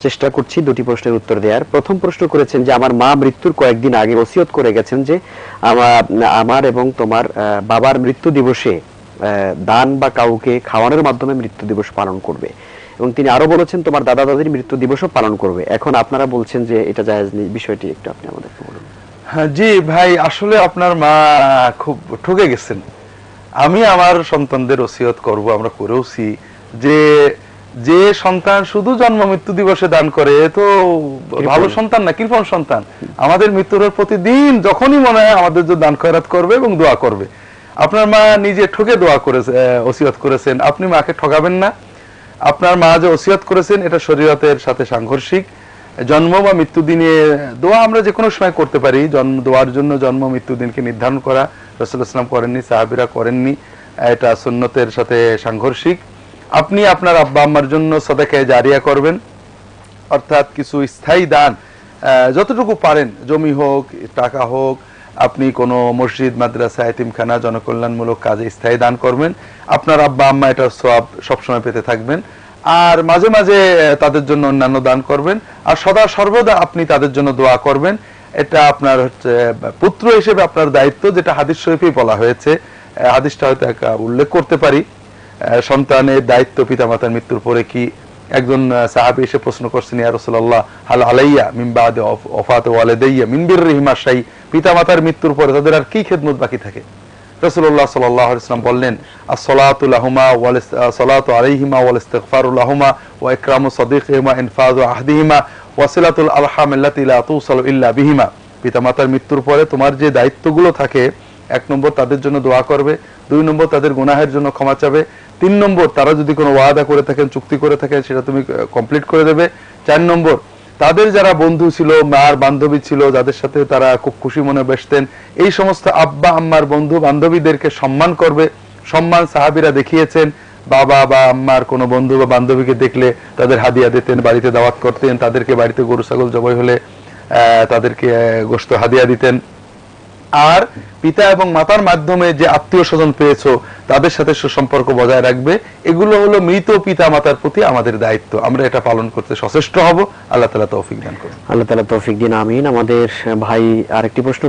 চেষ্টা করছি দুটি প্রশ্নের উত্তর দেওয়ার। প্রথম প্রশ্ন করেছেন যে আমার মা মৃত্যুর কয়েকদিন আগে ওসিয়ত করে গেছেন যে আমার এবং তোমার বাবার মৃত্যু দিবসে দান বা কাউকে খাওয়ানোর মাধ্যমে মৃত্যু দিবস পালন করবে, এবং তিনি আরো বলেছেন তোমার দাদা দাদির মৃত্যু দিবসও পালন করবে। এখন আপনারা বলছেন যে এটা জায়েজ নেই, বিষয়টি একটু আপনি আমাদেরকে বলুন। হ্যাঁ জি ভাই, আসলে আপনার মা খুব ঠকে গেছেন। আমি আমার সন্তানদের ওসিয়ত করব, আমরা করেওছি, যে যে সন্তান শুধু জন্ম মৃত্যু দিবসে দান করে তো ভালো সন্তান না, কৃপণ সন্তান। আমাদের মৃত্যুর প্রতিদিন যখনই মনে হয় আমাদের জন্য দান খয়রাত করবে এবং দোয়া করবে। আপনার মা নিজে ঠকে দোয়া করেছে, ওসিয়ত করেছেন, আপনি মাকে ঠকাবেন না। আপনার মা যে ওসিয়ত করেছেন এটা শরীয়তের সাথে সাংঘর্ষিক। জন্ম বা মৃত্যু দিনে দোয়া আমরা যে কোনো সময় করতে পারি, জন্ম দোয়ার জন্য জন্ম মৃত্যু দিনকে নির্ধারণ করা রাসূলুল্লাহ সাল্লাল্লাহু আলাইহি ওয়াসাল্লাম করেননি, সাহাবীরা করেননি, এটা সুন্নতের সাথে সাংঘর্ষিক। আপনি আপনার আব্বা আম্মার জন্য সাদাকায়ে জারিয়া করবেন, অর্থাৎ কিছু স্থায়ী দান যতটুকু পারেন, জমি হোক টাকা হোক, আপনি কোনো মসজিদ মাদ্রাসা এতিমখানা জনকল্যাণমূলক কাজে স্থায়ী দান করবেন। আপনার আব্বা আম্মা এটার সওয়াব সবসময় পেতে থাকবেন। আর মাঝে মাঝে তাদের জন্য অন্যান্য দান করবেন, আর সদা সর্বদা আপনি তাদের জন্য দোয়া করবেন। এটা আপনার হচ্ছে পুত্র হিসেবে আপনার দায়িত্ব, যেটা হাদিস শরীফে বলা হয়েছে। হাদিসটা হয়তো উল্লেখ করতে পারি। সন্তানের দায়িত্ব পিতামাতার মৃত্যুর পরে কি। একজন সাহাবী এসে প্রশ্ন করছেন, ইয়া রাসূলুল্লাহ হাল আলাইয়া মিন বাদি ওয়াফাতি ওয়ালিদাইয়া মিন বিররিহিমা শাই, পিতামাতার মৃত্যুর পরে তাদের আর কি খেদমত বাকি থাকে? রাসূলুল্লাহ সাল্লাল্লাহু আলাইহি ওয়াসাল্লাম বললেন, as-salatu লাহুমা ওয়াল সালাতু আলাইহিমা ওয়াল ইস্তিগফারু লাহুমা ওয়া ইকরামু সাদিকিহিমা ইনফাযু আহদিহিমা ওয়া সিলাতুল আরহাম আল্লাতী লা তুসালু ইল্লা বিহিমা। পিতামাতার মৃত্যুর পরে তোমার যে দায়িত্বগুলো থাকে, 1 নম্বর তাদের জন্য দোয়া করবে, 2 নম্বর তাদের গুনাহের জন্য ক্ষমা চাবে, 3 নম্বর তারা যদি কোনো ওয়াদা করে থাকেন, চুক্তি করে থাকেন, সেটা তুমি কমপ্লিট করে দেবে, 4 নম্বর তাদের যারা বন্ধু ছিল, মার বান্ধবী ছিল, যাদের সাথে তারা খুব খুশি মনে বসতেন, এই সমস্ত আব্বা আম্মার বন্ধু বান্ধবীদেরকে সম্মান করবে। সম্মান সাহাবীরা দেখিয়েছেন, বাবা বা আম্মার কোনো বন্ধু বা বান্ধবীকে দেখলে তাদের হাদিয়া দিতেন, বাড়িতে দাওয়াত করতেন, তাদেরকে বাড়িতে গরু ছাগল জবাই হলে তাদেরকে গোশত হাদিয়া দিতেন। আর পিতা এবং মাতার মাধ্যমে যে আত্মীয় স্বজন পেয়েছো তাদের সাথে সুসম্পর্ক বজায় রাখবে। এগুলো হলো মৃত পিতা মাতার প্রতি আমাদের দায়িত্ব, আমরা এটা পালন করতে সচেষ্ট হব। আল্লাহ তাআলা তৌফিক দান করুন। আল্লাহ তাআলা তৌফিক দিন, আমিন। আমাদের ভাই আরেকটি প্রশ্ন